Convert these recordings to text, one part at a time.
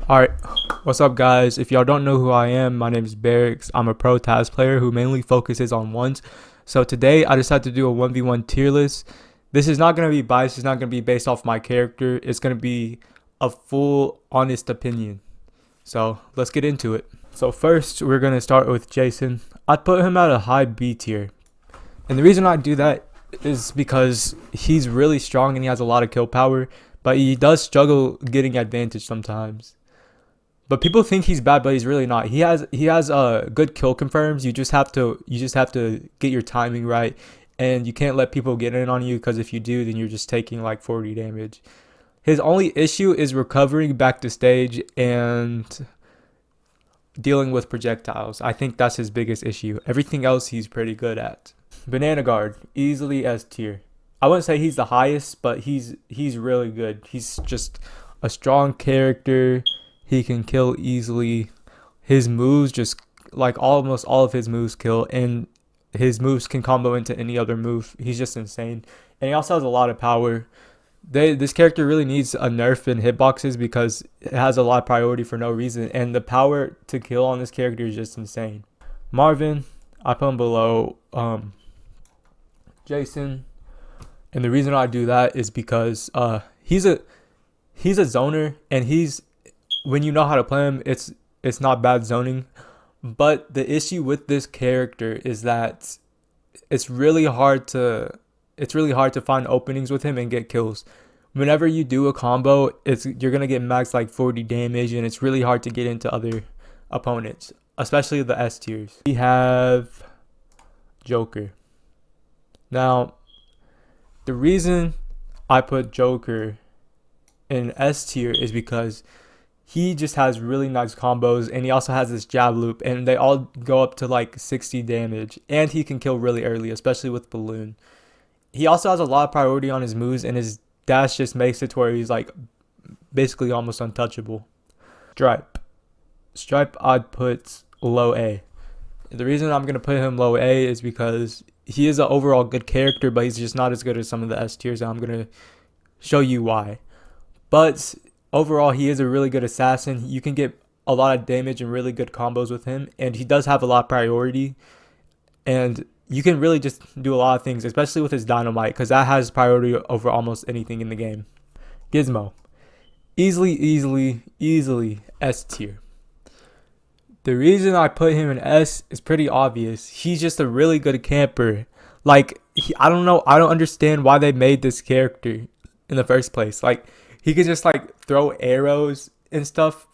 Alright, what's up guys? If y'all don't know who I am, my name is Barrix. I'm a pro Taz player who mainly focuses on ones. So today I decided to do a 1v1 tier list. This is not going to be biased, it's not going to be based off my character. It's going to be a full honest opinion. So let's get into it. So first we're going to start with Jason. I'd put him at a high B tier. And the reason I do that is because he's really strong and he has a lot of kill power, but he does struggle getting advantage sometimes. But people think he's bad, but he's really not. He has good kill confirms. You just have to get your timing right, and you can't let people get in on you, because if you do, then you're just taking like 40 damage. His only issue is recovering back to stage and dealing with projectiles. I think that's his biggest issue. Everything else he's pretty good at. Banana Guard, easily S tier. I wouldn't say he's the highest, but he's really good. He's just a strong character. He can kill easily. His moves just, like, almost all of his moves kill, and his moves can combo into any other move. He's just insane. And he also has a lot of power. This character really needs a nerf in hitboxes because it has a lot of priority for no reason. And the power to kill on this character is just insane. Marvin, I put him below Jason. And the reason I do that is because he's a zoner, and when you know how to play him, it's not bad zoning. But the issue with this character is that it's really hard to find openings with him and get kills. Whenever you do a combo, you're gonna get max like 40 damage, and it's really hard to get into other opponents, especially the S tiers. We have Joker. Now, the reason I put Joker in S tier is because he just has really nice combos, and he also has this jab loop, and they all go up to like 60 damage, and he can kill really early, especially with balloon. He also has a lot of priority on his moves, and his dash just makes it to where he's like basically almost untouchable. Stripe I'd put low A. The reason I'm going to put him low A is because he is an overall good character, but he's just not as good as some of the S tiers, and I'm going to show you why. But overall, he is a really good assassin. You can get a lot of damage and really good combos with him, and he does have a lot of priority, and you can really just do a lot of things, especially with his dynamite, because that has priority over almost anything in the game. Gizmo, easily S tier. The reason I put him in S is pretty obvious. He's just a really good camper. Like, I don't understand why they made this character in the first place. Like, he could just like throw arrows and stuff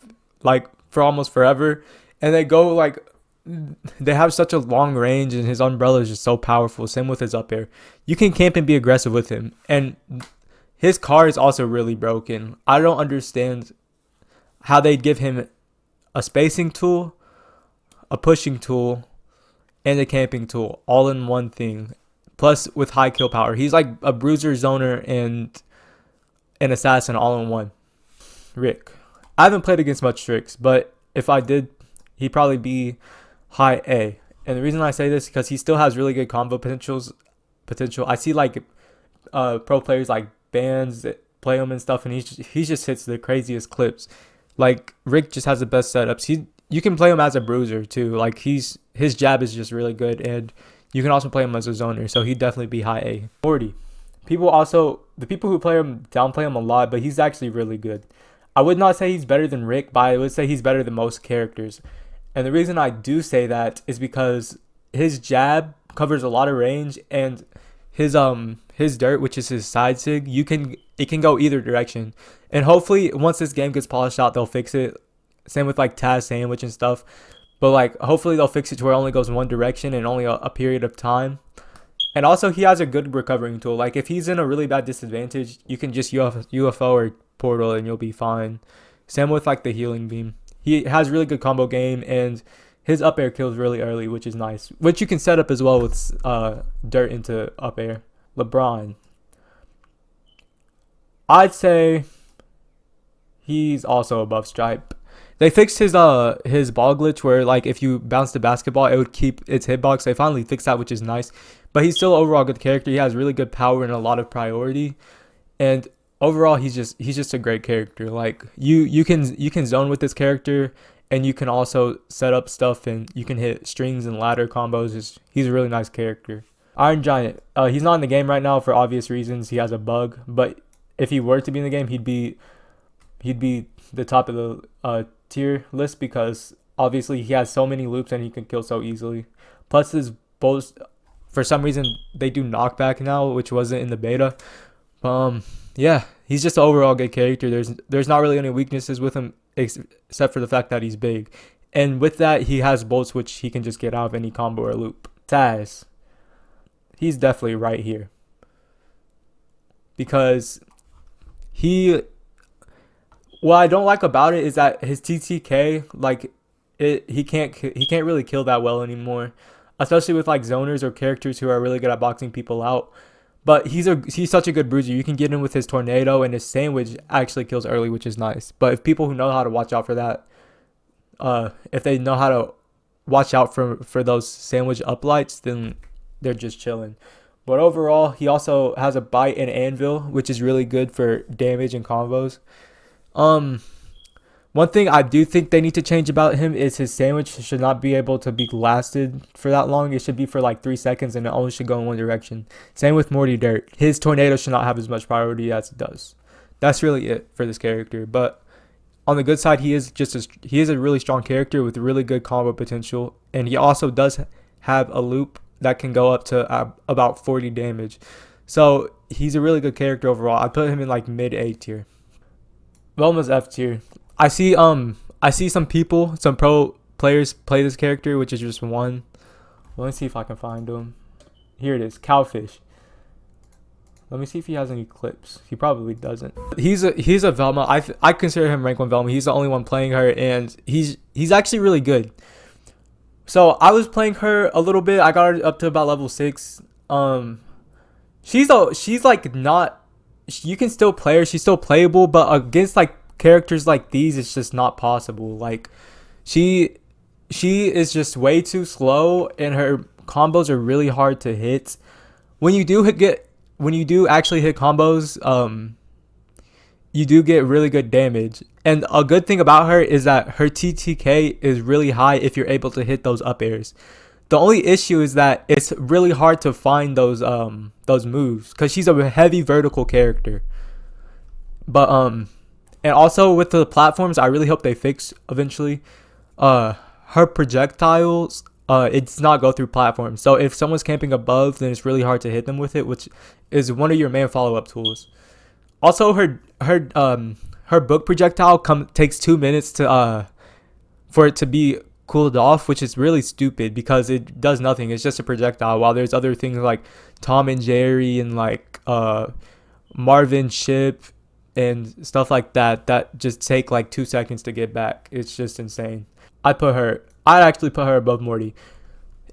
like for almost forever, and they have such a long range, and his umbrella is just so powerful. Same with his up air. You can camp and be aggressive with him, and his car is also really broken. I don't understand how they'd give him a spacing tool, a pushing tool, and a camping tool all in one thing, plus with high kill power. He's like a bruiser, zoner, and an assassin all in one. Rick, I haven't played against much Ricks, but if I did, he'd probably be high A. And the reason I say this is because he still has really good combo potential. I see like pro players like Bands that play him and stuff, and he just hits the craziest clips. Like, Rick just has the best setups. You can play him as a bruiser too. Like, his jab is just really good, and you can also play him as a zoner, so he'd definitely be high A. Morty. The people who play him downplay him a lot, but he's actually really good. I would not say he's better than Rick, but I would say he's better than most characters. And the reason I do say that is because his jab covers a lot of range, and his dirt, which is his side sig, it can go either direction. And hopefully once this game gets polished out, they'll fix it. Same with like Taz sandwich and stuff. But like, hopefully they'll fix it to where it only goes one direction and only a period of time. And also, he has a good recovering tool. Like, if he's in a really bad disadvantage, you can just UFO or portal and you'll be fine. Same with like the healing beam. He has really good combo game, and his up air kills really early, which is nice. Which you can set up as well with dirt into up air. LeBron, I'd say he's also above Stripe. They fixed his ball glitch where, like, if you bounce the basketball, it would keep its hitbox. They finally fixed that, which is nice. But he's still overall good character. He has really good power and a lot of priority. And overall he's just a great character. Like you can zone with this character, and you can also set up stuff, and you can hit strings and ladder combos. He's a really nice character. Iron Giant. He's not in the game right now for obvious reasons. He has a bug, but if he were to be in the game, he'd be the top of the tier list, because obviously he has so many loops and he can kill so easily. Plus his bows, for some reason they do knockback now, which wasn't in the beta. Yeah, he's just an overall good character. There's not really any weaknesses with him except for the fact that he's big, and with that he has bolts which he can just get out of any combo or loop. Taz, he's definitely right here, because what I don't like about it is that his TTK, like he can't really kill that well anymore, especially with like zoners or characters who are really good at boxing people out. But he's such a good bruiser. You can get him with his tornado, and his sandwich actually kills early, which is nice. But if people who know how to watch out for that, if they know how to watch out for those sandwich uplights, then they're just chilling. But overall, he also has a bite and anvil, which is really good for damage and combos. One thing I do think they need to change about him is his sandwich should not be able to be lasted for that long. It should be for like 3 seconds, and it only should go in one direction. Same with Morty Dirt. His tornado should not have as much priority as it does. That's really it for this character. But on the good side, he is a really strong character with really good combo potential, and he also does have a loop that can go up to about 40 damage. So he's a really good character overall. I put him in like mid A tier. Velma's F tier. I see some pro players play this character, which is just one. Let me see if I can find him. Here it is, Cowfish. Let me see if he has any clips. He probably doesn't. He's a Velma. I consider him rank 1 Velma. He's the only one playing her, and he's actually really good. So I was playing her a little bit. I got her up to about level 6. She's like not. You can still play her. She's still playable, but against like characters like these, it's just not possible. Like she is just way too slow, and her combos are really hard to hit. When you do actually hit combos, you do get really good damage. And a good thing about her is that her TTK is really high if you're able to hit those up airs. The only issue is that it's really hard to find those moves, because she's a heavy vertical character. But and also with the platforms, I really hope they fix eventually. Her projectiles, it does not go through platforms. So if someone's camping above, then it's really hard to hit them with it, which is one of your main follow-up tools. Also, her book projectile takes 2 minutes for it to be cooled off, which is really stupid because it does nothing. It's just a projectile, while there's other things like Tom and Jerry and like Marvin Chip and stuff like that just take like 2 seconds to get back. It's just insane. I'd actually put her above Morty.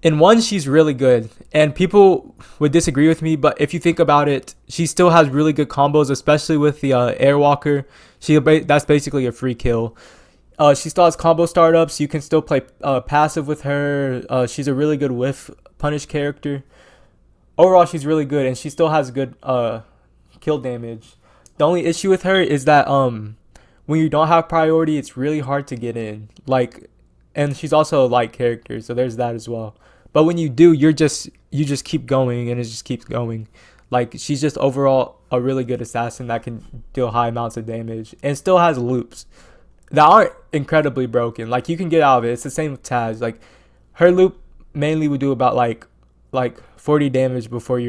In one, she's really good, and people would disagree with me, but if you think about it, she still has really good combos, especially with the Airwalker. That's basically a free kill. She still has combo startups. You can still play passive with her. She's a really good whiff punish character. Overall, she's really good, and she still has good kill damage. The only issue with her is that when you don't have priority, it's really hard to get in. And she's also a light character, so there's that as well. But when you do, you just keep going, and it just keeps going. Like, she's just overall a really good assassin that can deal high amounts of damage and still has loops that aren't incredibly broken. Like, you can get out of it. It's the same with Taz. Like, her loop mainly would do about like 40 damage before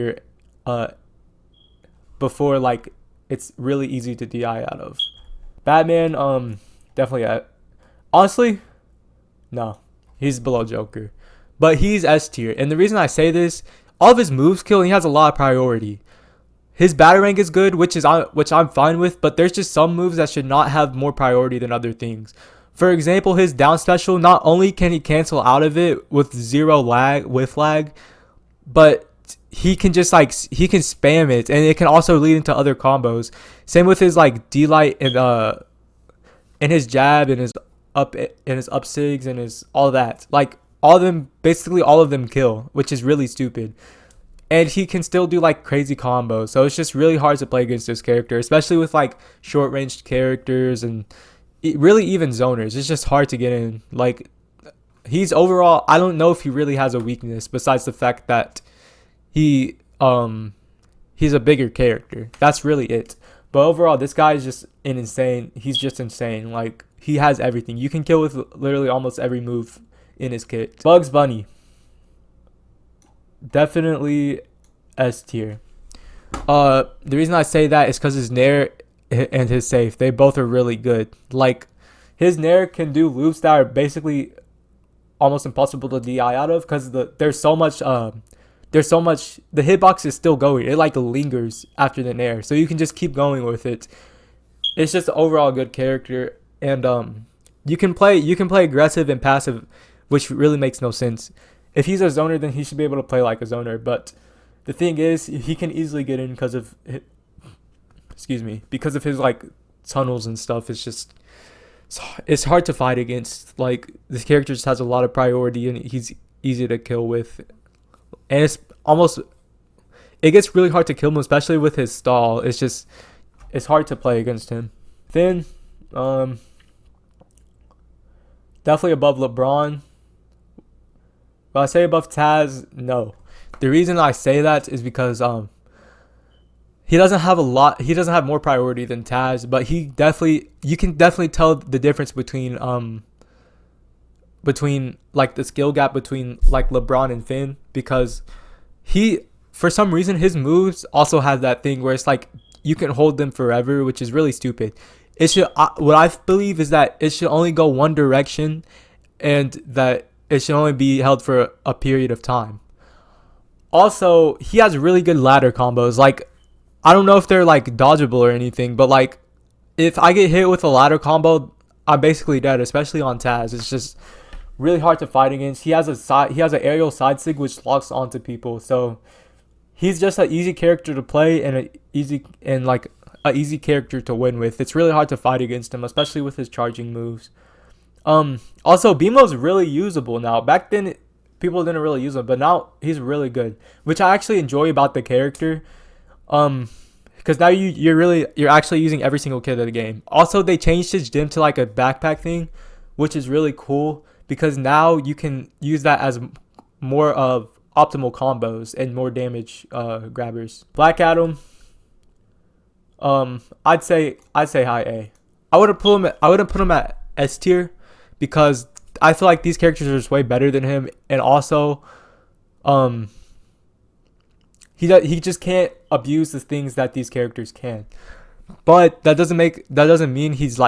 it's really easy to DI out of. Batman, definitely. Honestly, no, he's below Joker, but he's S tier. And the reason I say this, all of his moves kill, and he has a lot of priority. His Batarang is good, which I'm fine with, but there's just some moves that should not have more priority than other things. For example, his down special, not only can he cancel out of it with zero lag, but he can he can spam it, and it can also lead into other combos. Same with his like D-Light and his jab and his up sigs and his all that. Like, basically all of them kill, which is really stupid. and he can still do like crazy combos. So it's just really hard to play against this character, especially with like short ranged characters and really even zoners. It's just hard to get in. Like, he's overall, I don't know if he really has a weakness besides the fact that he's a bigger character. That's really it. But overall, this guy is just he's just insane. Like, he has everything. You can kill with literally almost every move in his kit. Bugs Bunny, definitely S tier. The reason I say that is because his nair and his safe, they both are really good. Like, his nair can do loops that are basically almost impossible to DI out of, because there's so much the hitbox is still going. It like lingers after the nair, so you can just keep going with it. It's just overall a good character, and you can play aggressive and passive, which really makes no sense. If he's a zoner, then he should be able to play like a zoner, but the thing is, he can easily get in because of his like tunnels and stuff. It's hard to fight against. Like, this character just has a lot of priority, and he's easy to kill with. And it gets really hard to kill him, especially with his stall. It's hard to play against him. Then, definitely above LeBron. But I say above Taz, no. The reason I say that is because he doesn't have more priority than Taz, but you can definitely tell the difference between like the skill gap between like LeBron and Finn, because for some reason his moves also have that thing where it's like you can hold them forever, which is really stupid. What I believe is that it should only go one direction, and that it should only be held for a period of time. Also, he has really good ladder combos. Like, I don't know if they're like dodgeable or anything, but like, if I get hit with a ladder combo, I'm basically dead, especially on Taz. It's just really hard to fight against. He has an aerial side sig which locks onto people. So he's just an easy character to play, and an easy character to win with. It's really hard to fight against him, especially with his charging moves. Also, BMO's really usable now. Back then, people didn't really use him, but now he's really good, which I actually enjoy about the character. Because now you're actually using every single kit of the game. Also, they changed his gym to like a backpack thing, which is really cool, because now you can use that as more of optimal combos and more damage grabbers. Black Adam, I'd say high A. I wouldn't put him at S tier, because I feel like these characters are just way better than him, and also he just can't abuse the things that these characters can. But that doesn't mean he's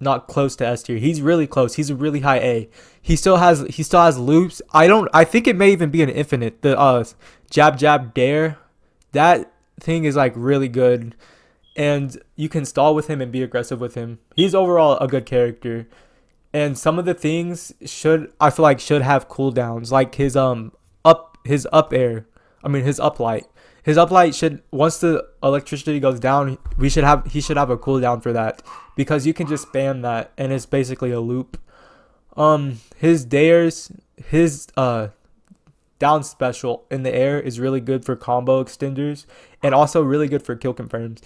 not close to S tier. He's really close. He's a really high A. He still has loops. I think it may even be an infinite. The jab dare, that thing is like really good, and you can stall with him and be aggressive with him. He's overall a good character, and some of the things should have cooldowns, like his uplight. His uplight should, once the electricity goes down, he should have a cooldown for that, because you can just spam that and it's basically a loop. His dares, his down special in the air is really good for combo extenders, and also really good for kill confirms.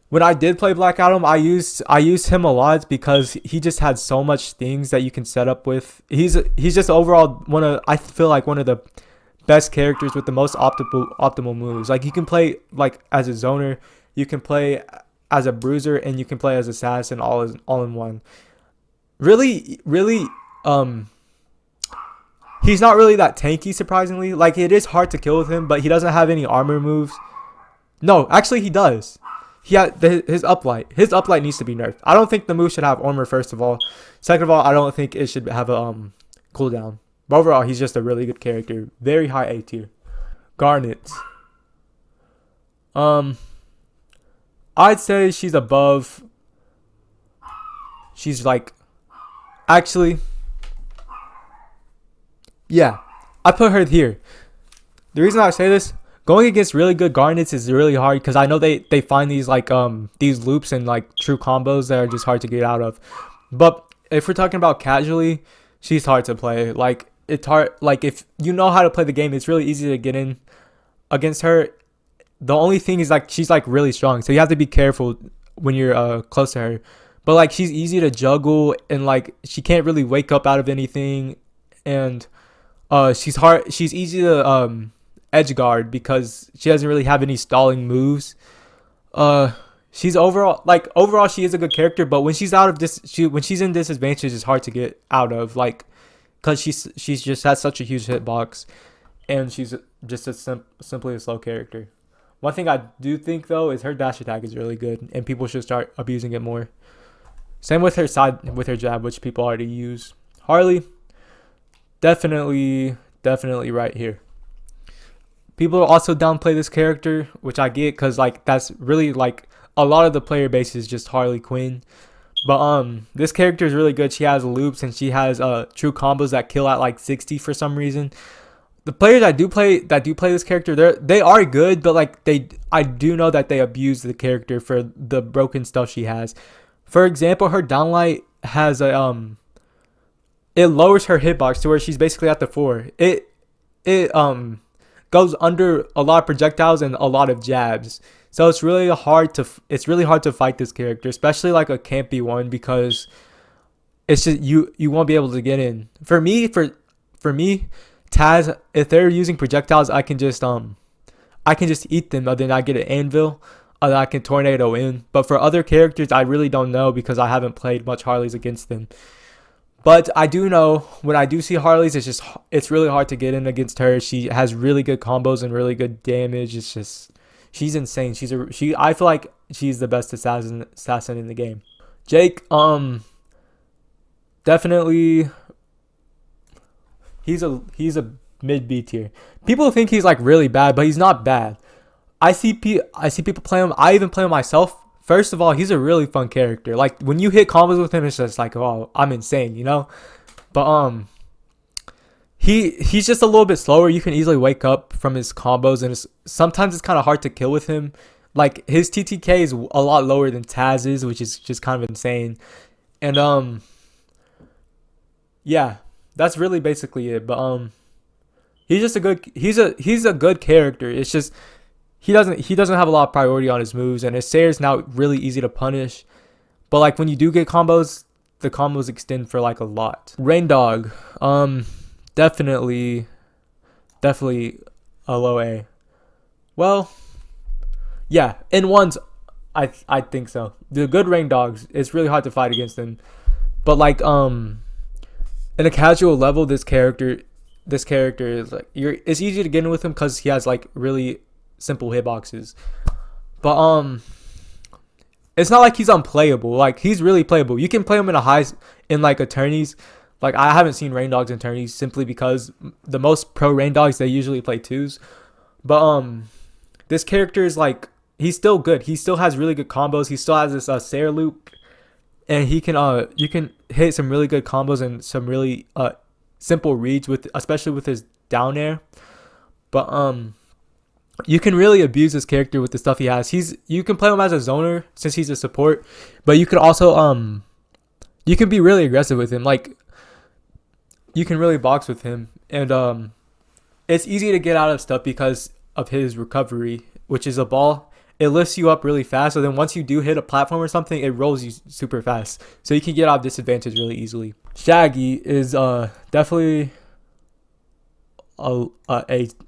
When I did play Black Adam, I used him a lot, because he just had so much things that you can set up with. He's just overall one of the best characters with the most optimal moves. Like, you can play like as a zoner, you can play as a bruiser, and you can play as assassin all in one. Really, he's not really that tanky, surprisingly. Like, it is hard to kill with him, but he doesn't have any armor moves. No, actually he does. His uplight. His uplight needs to be nerfed. I don't think the move should have armor, first of all. Second of all, I don't think it should have a cooldown. But overall, he's just a really good character. Very high A tier. Garnet. I'd say she's above. She's like, actually, yeah, I put her here. The reason I say this, going against really good Garnets is really hard, because I know they find these like these loops and like true combos that are just hard to get out of. But if we're talking about casually, she's hard to play. Like, it's hard. Like if you know how to play the game, it's really easy to get in against her. The only thing is like she's like really strong, so you have to be careful when you're close to her. But like she's easy to juggle, and like she can't really wake up out of anything, and she's easy to edge guard because she doesn't really have any stalling moves. She's overall she is a good character, but when she's out of this, when she's in disadvantage, it's hard to get out of, like, because she's just has such a huge hitbox, and she's just simply a slow character. One thing I do think though is her dash attack is really good, and people should start abusing it more. Same with her jab, which people already use. Harley, definitely right here. People also downplay this character, which I get, because like that's really like a lot of the player base is just Harley Quinn. But this character is really good. She has loops, and she has true combos that kill at like 60 for some reason. The players that do play this character, they are good, but like I do know that they abuse the character for the broken stuff she has. For example, her downlight has a it lowers her hitbox to where she's basically at the 4. It goes under a lot of projectiles and a lot of jabs. So it's really hard to fight this character, especially like a campy one, because it's just you won't be able to get in. For me, Taz, if they're using projectiles, I can just eat them, and then I get an anvil, and I can tornado in. But for other characters, I really don't know, because I haven't played much Harleys against them. But I do know when I do see Harleys, it's really hard to get in against her. She has really good combos and really good damage. It's just she's insane. I feel like she's the best assassin in the game. Jake, definitely he's a mid B tier. People think he's like really bad, but he's not bad. I see people play him. I even play him myself. First of all, he's a really fun character. Like when you hit combos with him, it's just like, oh, I'm insane, you know. But he's just a little bit slower. You can easily wake up from his combos, and sometimes it's kind of hard to kill with him. Like his TTK is a lot lower than Taz's, which is just kind of insane. And yeah, that's really basically it. But he's just he's a good character. It's just he doesn't have a lot of priority on his moves, and his Sayer's now really easy to punish. But like when you do get combos, the combos extend for like a lot. Reindog, definitely a low A. Well, yeah, in ones, I think so. The good Reindogs, it's really hard to fight against them. But like in a casual level, this character is like it's easy to get in with him because he has like really simple hitboxes. But it's not like he's unplayable. Like he's really playable. You can play him in like attorneys. Like I haven't seen Reindogs in attorneys simply because the most pro Reindogs, they usually play 2s. But this character is like, he's still good. He still has really good combos. He still has this Sayer loop, and he can you can hit some really good combos and some really simple reads especially with his down air. But you can really abuse this character with the stuff he has. You can play him as a zoner since he's a support, but you can also you can be really aggressive with him. Like you can really box with him, and it's easy to get out of stuff because of his recovery, which is a ball. It lifts you up really fast, so then once you do hit a platform or something, it rolls you super fast, so you can get out of disadvantage really easily. Shaggy is definitely a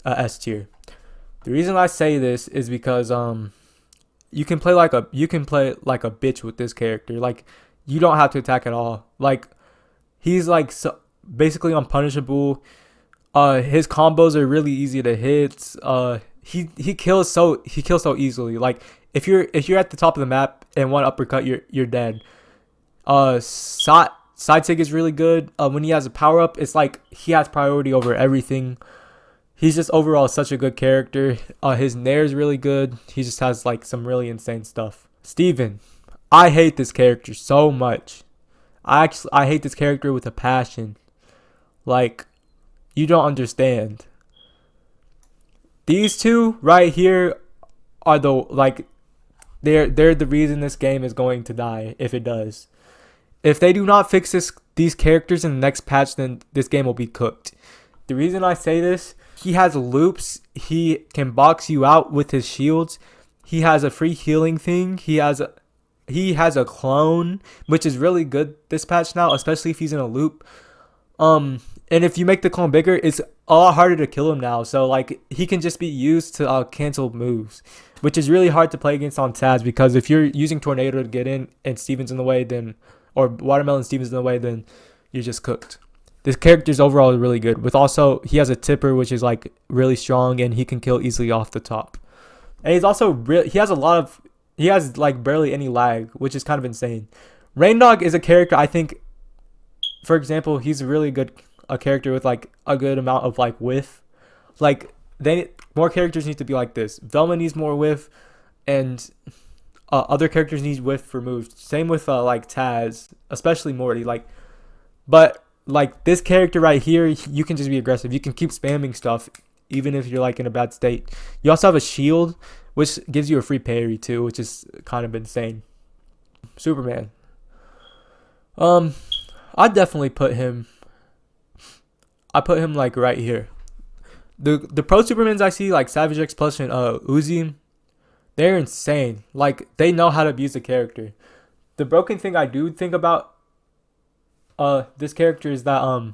S tier. The reason I say this is because you can play like a bitch with this character. Like you don't have to attack at all. Like he's like basically unpunishable. His combos are really easy to hit. He kills so easily. Like if you're at the top of the map and one uppercut, you're dead. Side sig is really good. When he has a power up, it's like he has priority over everything. He's just overall such a good character. His nair is really good. He just has like some really insane stuff. Steven, I hate this character so much. I hate this character with a passion. Like, you don't understand. These two right here are they're the reason this game is going to die if it does. If they do not fix these characters in the next patch, then this game will be cooked. The reason I say this, he has loops. He can box you out with his shields. He has a free healing thing. He has a clone, which is really good this patch now, especially if he's in a loop. And if you make the clone bigger, it's a lot harder to kill him now. So like he can just be used to cancel moves, which is really hard to play against on Taz, because if you're using Tornado to get in and Steven's in the way, then or Watermelon Steven's in the way, then you're just cooked. This character's overall really good. With also, he has a tipper, which is like really strong, and he can kill easily off the top. And he's also he has like barely any lag, which is kind of insane. Reindog is a character, I think, for example, he's a character with like a good amount of like width. Like more characters need to be like this. Velma needs more width, and other characters need width for moves. Same with like Taz, especially Morty. But like this character right here, you can just be aggressive. You can keep spamming stuff even if you're like in a bad state. You also have a shield, which gives you a free parry too, which is kind of insane. Superman. I'd definitely put him. I put him like right here. The pro Supermans I see, like Savage X Plus and Uzi, they're insane. Like they know how to abuse the character. The broken thing I do think about this character is that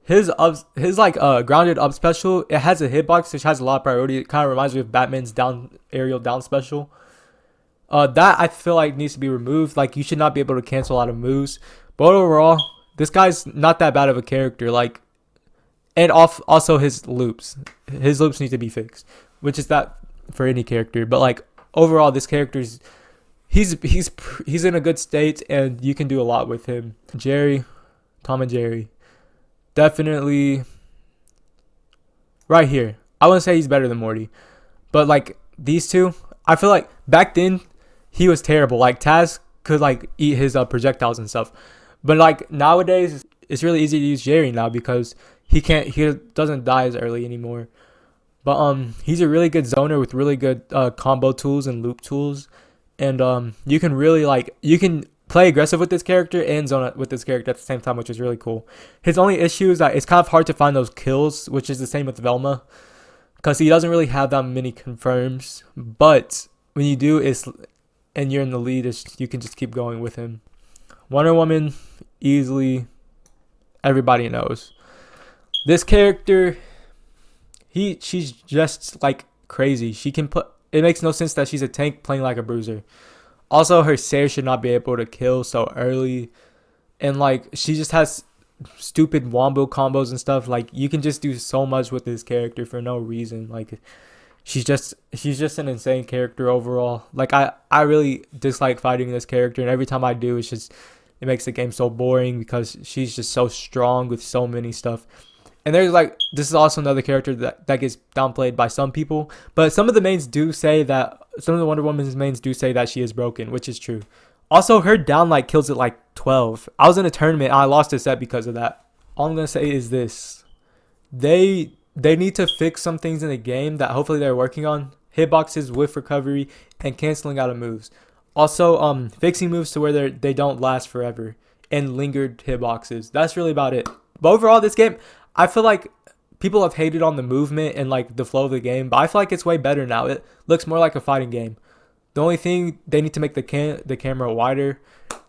his grounded up special, it has a hitbox which has a lot of priority. It kind of reminds me of Batman's aerial down special. That I feel like needs to be removed. Like you should not be able to cancel out of moves. But overall, this guy's not that bad of a character. Like, and also his loops need to be fixed, which is that for any character. But like overall, this character's he's in a good state, and you can do a lot with him. Tom and Jerry, definitely right here. I wouldn't say he's better than Morty, but like these two, I feel like back then he was terrible. Like Taz could like eat his projectiles and stuff, but like nowadays it's really easy to use Jerry now because he doesn't die as early anymore. But he's a really good zoner with really good combo tools and loop tools, and you can really you can play aggressive with this character and zone with this character at the same time, which is really cool. His only issue is that it's kind of hard to find those kills, which is the same with Velma, because he doesn't really have that many confirms. But when you do, and you're in the lead, you can just keep going with him. Wonder Woman, easily, everybody knows. This character, she's just like crazy. It makes no sense that she's a tank playing like a bruiser. Also, her Sayer should not be able to kill so early, and like she just has stupid wombo combos and stuff. Like you can just do so much with this character for no reason. Like she's just an insane character overall. Like I really dislike fighting this character, and every time I do, it makes the game so boring because she's just so strong with so many stuff. And this is also another character that gets downplayed by some people, but some of the Wonder Woman's mains do say that she is broken, which is true. Also, her down kills at like 12. I was in a tournament and I lost a set because of that. All I'm gonna say is this: they need to fix some things in the game that hopefully they're working on. Hitboxes, whiff recovery, and canceling out of moves. Also, fixing moves to where they don't last forever, and lingered hitboxes. That's really about it. But overall, this game, I feel like people have hated on the movement and like the flow of the game, but I feel like it's way better now. It looks more like a fighting game. The only thing, they need to make the camera wider,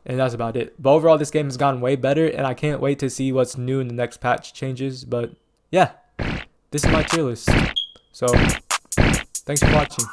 and that's about it. But overall, this game has gotten way better, and I can't wait to see what's new in the next patch changes. But yeah, this is my tier list. So thanks for watching.